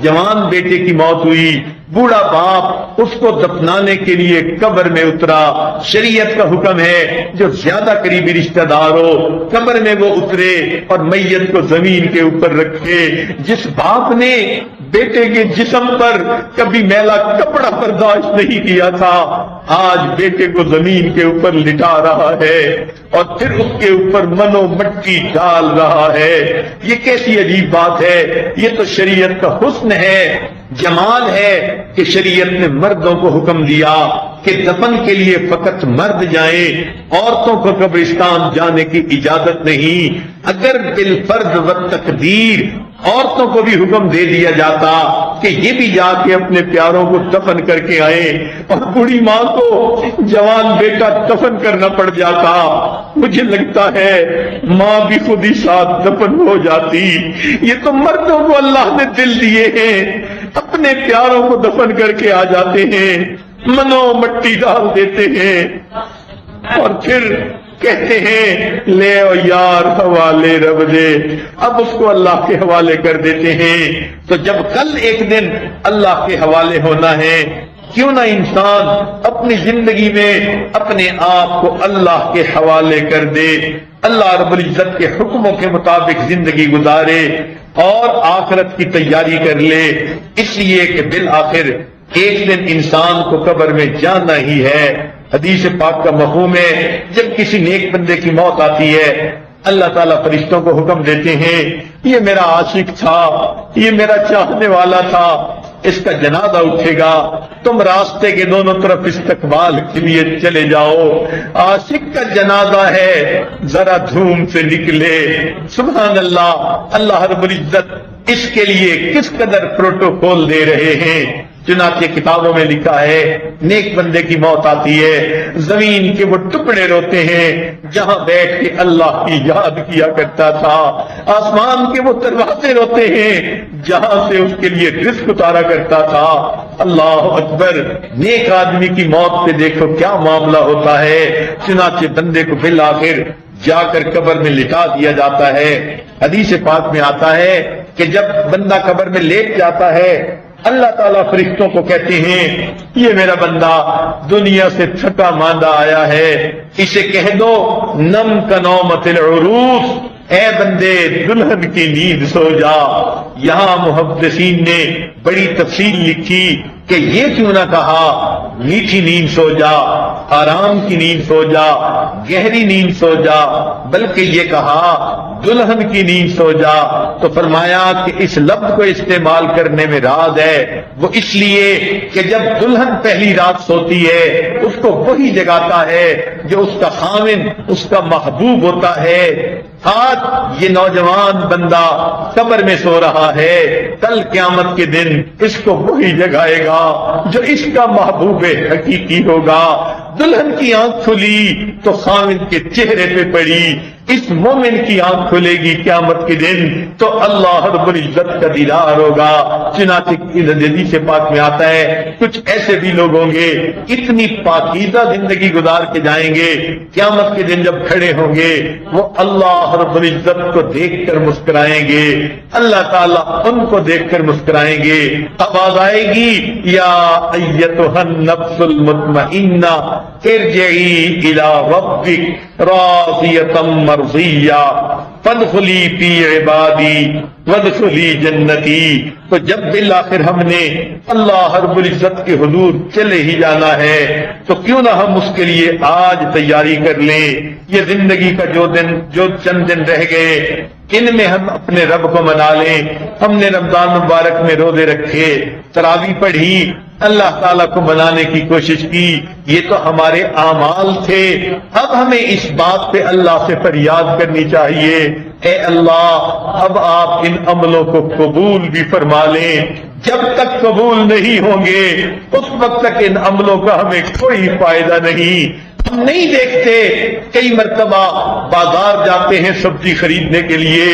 جوان بیٹے کی موت ہوئی، بوڑھا باپ اس کو دفنانے کے لیے قبر میں اترا، شریعت کا حکم ہے جو زیادہ قریبی رشتہ دار ہو قبر میں وہ اترے اور میت کو زمین کے اوپر رکھے۔ جس باپ نے بیٹے کے جسم پر کبھی میلا کپڑا برداشت نہیں کیا تھا، آج بیٹے کو زمین کے اوپر لٹا رہا ہے اور پھر اس کے اوپر منو مٹی ڈال رہا ہے۔ یہ کیسی عجیب بات ہے، یہ تو شریعت کا حسن ہے، جمال ہے کہ شریعت نے مردوں کو حکم دیا کہ دفن کے لیے فقط مرد جائیں، عورتوں کو قبرستان جانے کی اجازت نہیں۔ اگر بالفرض و تقدیر عورتوں کو بھی حکم دے دیا جاتا کہ یہ بھی جا کے اپنے پیاروں کو دفن کر کے آئے، اور بوڑھی ماں کو جوان بیٹا دفن کرنا پڑ جاتا، مجھے لگتا ہے ماں بھی خود ہی ساتھ دفن ہو جاتی۔ یہ تو مردوں کو اللہ نے دل دیے ہیں، اپنے پیاروں کو دفن کر کے آ جاتے ہیں، منو مٹی ڈال دیتے ہیں، اور پھر کہتے ہیں لے او یار حوالے رب دے، اب اس کو اللہ کے حوالے کر دیتے ہیں۔ تو جب کل ایک دن اللہ کے حوالے ہونا ہے، کیوں نہ انسان اپنی زندگی میں اپنے آپ کو اللہ کے حوالے کر دے، اللہ رب العزت کے حکموں کے مطابق زندگی گزارے اور آخرت کی تیاری کر لے، اس لیے کہ بالآخر ایک دن انسان کو قبر میں جانا ہی ہے۔ حدیث پاک کا مفہوم ہے جب کسی نیک بندے کی موت آتی ہے، اللہ تعالیٰ فرشتوں کو حکم دیتے ہیں یہ میرا عاشق تھا، یہ میرا چاہنے والا تھا، اس کا جنازہ اٹھے گا، تم راستے کے دونوں طرف استقبال کے لیے چلے جاؤ، عاشق کا جنازہ ہے، ذرا دھوم سے نکلے۔ سبحان اللہ، اللہ رب العزت اس کے لیے کس قدر پروٹوکول دے رہے ہیں۔ چنانچہ کتابوں میں لکھا ہے نیک بندے کی موت آتی ہے، زمین کے وہ ٹکڑے روتے ہیں جہاں بیٹھ کے اللہ کی یاد کیا کرتا تھا، آسمان کے وہ دروازے روتے ہیں جہاں سے اس کے لیے رزق اتارا کرتا تھا۔ اللہ اکبر، نیک آدمی کی موت پہ دیکھو کیا معاملہ ہوتا ہے۔ چنانچہ بندے کو بالآخر جا کر قبر میں لٹا دیا جاتا ہے۔ حدیث پاک میں آتا ہے کہ جب بندہ قبر میں لیٹ جاتا ہے، اللہ تعالیٰ فرشتوں کو کہتے ہیں یہ میرا بندہ دنیا سے تھکا ماندہ آیا ہے، اسے کہہ دو نم کنومت العروس، اے بندے دلہن کی نیند سو جا۔ یہاں محدثین نے بڑی تفصیل لکھی کہ یہ کیوں نہ کہا میٹھی نیند سو جا، آرام کی نیند سو جا، گہری نیند سو جا، بلکہ یہ کہا دلہن کی نیند سو جا۔ تو فرمایا کہ اس لفظ کو استعمال کرنے میں راز ہے، وہ اس لیے کہ جب دلہن پہلی رات سوتی ہے اس کو وہی جگاتا ہے جو اس کا خامن، اس کا محبوب ہوتا ہے۔ آج یہ نوجوان بندہ قبر میں سو رہا ہے، کل قیامت کے دن اس کو وہی جگائے گا جو اس کا محبوب حقیقی ہوگا۔ دلہن کی آنکھ کھلی تو خامن کے چہرے پہ پڑی، اس مومن کی آنکھ کھلے گی قیامت کے دن تو اللہ رب العزت کا دیدار ہوگا۔ چنانچہ حدیث پاک میں آتا ہے کچھ ایسے بھی لوگ ہوں گے اتنی پاکیزہ زندگی گزار کے جائیں گے، قیامت کے دن جب کھڑے ہوں گے وہ اللہ رب العزت کو دیکھ کر مسکرائیں گے، اللہ تعالیٰ ان کو دیکھ کر مسکرائیں گے۔ آواز آئے گی یا ایتھا النفس المطمئنہ ارجعی الی ربک راضیۃ مرضیہ فادخلی فی عبادی وادخلی جنتی۔ تو جب بالآخر ہم نے اللہ رب العزت کے حضور چلے ہی جانا ہے تو کیوں نہ ہم اس کے لیے آج تیاری کر لیں۔ یہ زندگی کا جو چند دن رہ گئے ان میں ہم اپنے رب کو منا لیں۔ ہم نے رمضان مبارک میں روزے رکھے، تراویح پڑھی، اللہ تعالیٰ کو منانے کی کوشش کی، یہ تو ہمارے اعمال تھے۔ اب ہمیں اس بات پہ اللہ سے فریاد کرنی چاہیے، اے اللہ اب آپ ان عملوں کو قبول بھی فرما لیں۔ جب تک قبول نہیں ہوں گے اس وقت تک ان عملوں کا ہمیں کوئی فائدہ نہیں۔ ہم نہیں دیکھتے کئی مرتبہ بازار جاتے ہیں سبزی خریدنے کے لیے،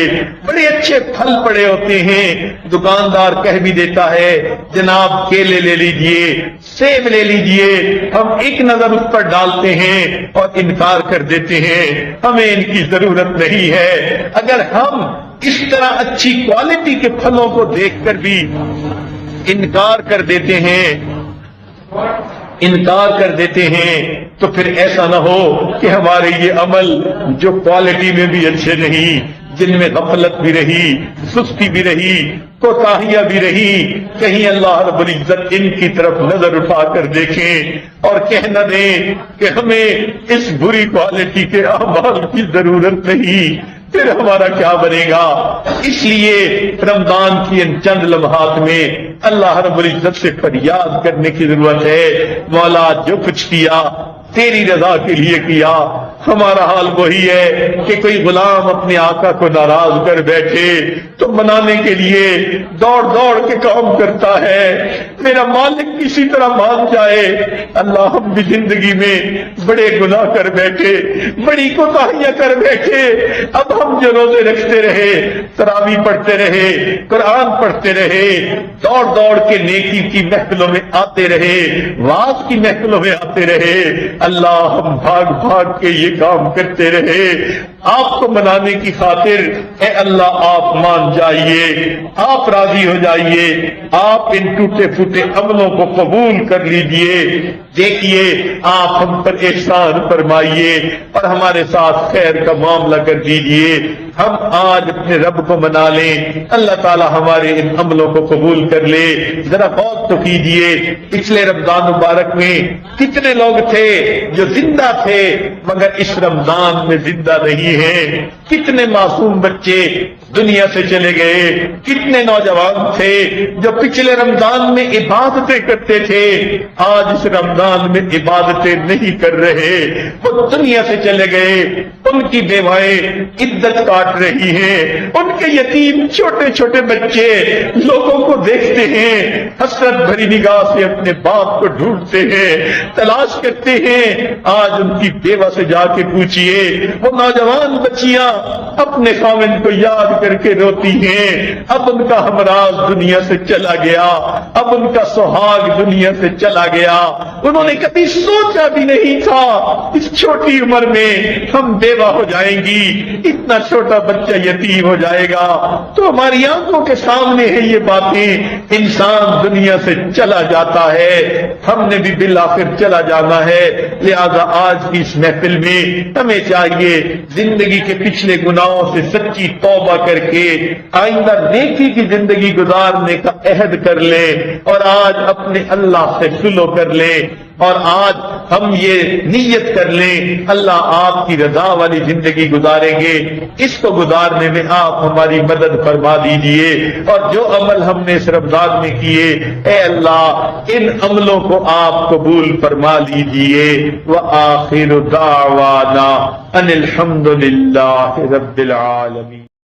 بڑے اچھے پھل پڑے ہوتے ہیں، دکاندار کہہ بھی دیتا ہے جناب کیلے لے لیجئے، سیب لے لیجئے، ہم ایک نظر اس پر ڈالتے ہیں اور انکار کر دیتے ہیں، ہمیں ان کی ضرورت نہیں ہے۔ اگر ہم اس طرح اچھی کوالٹی کے پھلوں کو دیکھ کر بھی انکار کر دیتے ہیں تو پھر ایسا نہ ہو کہ ہمارے یہ عمل جو کوالٹی میں بھی اچھے نہیں، جن میں غفلت بھی رہی، سستی بھی رہی، کوتاہیاں بھی رہی، کہیں اللہ رب العزت ان کی طرف نظر اٹھا کر دیکھیں اور کہہ نہ دیں کہ ہمیں اس بری کوالٹی کے اعمال کی ضرورت نہیں، پھر ہمارا کیا بنے گا۔ اس لیے رمضان کی ان چند لمحات میں اللہ رب العزت سے فریاد کرنے کی ضرورت ہے، مولا جو کچھ کیا تیری رضا کے لیے کیا۔ ہمارا حال وہی ہے کہ کوئی غلام اپنے آقا کو ناراض کر بیٹھے تو منانے کے لیے دوڑ دوڑ کے کام کرتا ہے، میرا مالک کسی طرح مان جائے۔ اللہ ہم بھی زندگی میں بڑے گناہ کر بیٹھے، بڑی کوتاہیاں کر بیٹھے، اب ہم جو روزے رکھتے رہے، تراویح پڑھتے رہے، قرآن پڑھتے رہے، دوڑ دوڑ کے نیکی کی محفلوں میں آتے رہے، وعظ کی محفلوں میں آتے رہے، اللہ ہم بھاگ بھاگ کے یہ کام کرتے رہے، آپ کو منانے کی خاطر اے اللہ آپ مان جائیے، آپ راضی ہو جائیے، آپ ان ٹوٹے پھوٹے عملوں کو قبول کر لیجئے، دیکھیے آپ ہم پر احسان فرمائیے اور ہمارے ساتھ خیر کا معاملہ کر دیجئے۔ ہم آج اپنے رب کو منا لیں، اللہ تعالی ہمارے ان عملوں کو قبول کر لے۔ ذرا غور تو کیجئے پچھلے رمضان مبارک میں کتنے لوگ تھے جو زندہ تھے مگر اس رمضان میں زندہ نہیں ہیں، کتنے معصوم بچے دنیا سے چلے گئے، کتنے نوجوان تھے جو پچھلے رمضان میں عبادتیں کرتے تھے آج اس رمضان میں عبادتیں نہیں کر رہے، وہ دنیا سے چلے گئے، ان کی بیوائیں عدت کاٹ رہی ہیں، ان کے یتیم چھوٹے چھوٹے بچے لوگوں کو دیکھتے ہیں، حسرت بھری نگاہ سے اپنے باپ کو ڈھونڈتے ہیں، تلاش کرتے ہیں۔ آج ان کی بیوہ سے جا کے پوچھئے، وہ نوجوان بچیاں اپنے خاوند کو یاد کر کے روتی ہیں، اب ان کا ہمراز دنیا سے چلا گیا، اب ان کا سہاگ دنیا سے چلا گیا، انہوں نے کبھی سوچا بھی نہیں تھا اس چھوٹی عمر میں ہم بیوہ ہو جائیں گی، اتنا چھوٹا بچہ یتیم ہو جائے گا۔ تو ہماری آنکھوں کے سامنے ہے یہ باتیں، انسان دنیا سے چلا جاتا ہے، ہم نے بھی بالآخر چلا جانا ہے، لہذا آج کی اس محفل میں ہمیں چاہیے زندگی کے پچھلے گناہوں سے سچی توبہ کر کے آئندہ نیکی کی زندگی گزارنے کا عہد کر لیں اور آج اپنے اللہ سے سلو کر لیں، اور آج ہم یہ نیت کر لیں اللہ آپ کی رضا والی زندگی گزاریں گے، اس کو گزارنے میں آپ ہماری مدد فرما دیجئے، اور جو عمل ہم نے اس رمضان میں کیے اے اللہ ان عملوں کو آپ قبول فرما لیجئے۔ وآخر دعوانا ان الحمد للہ رب العالمین۔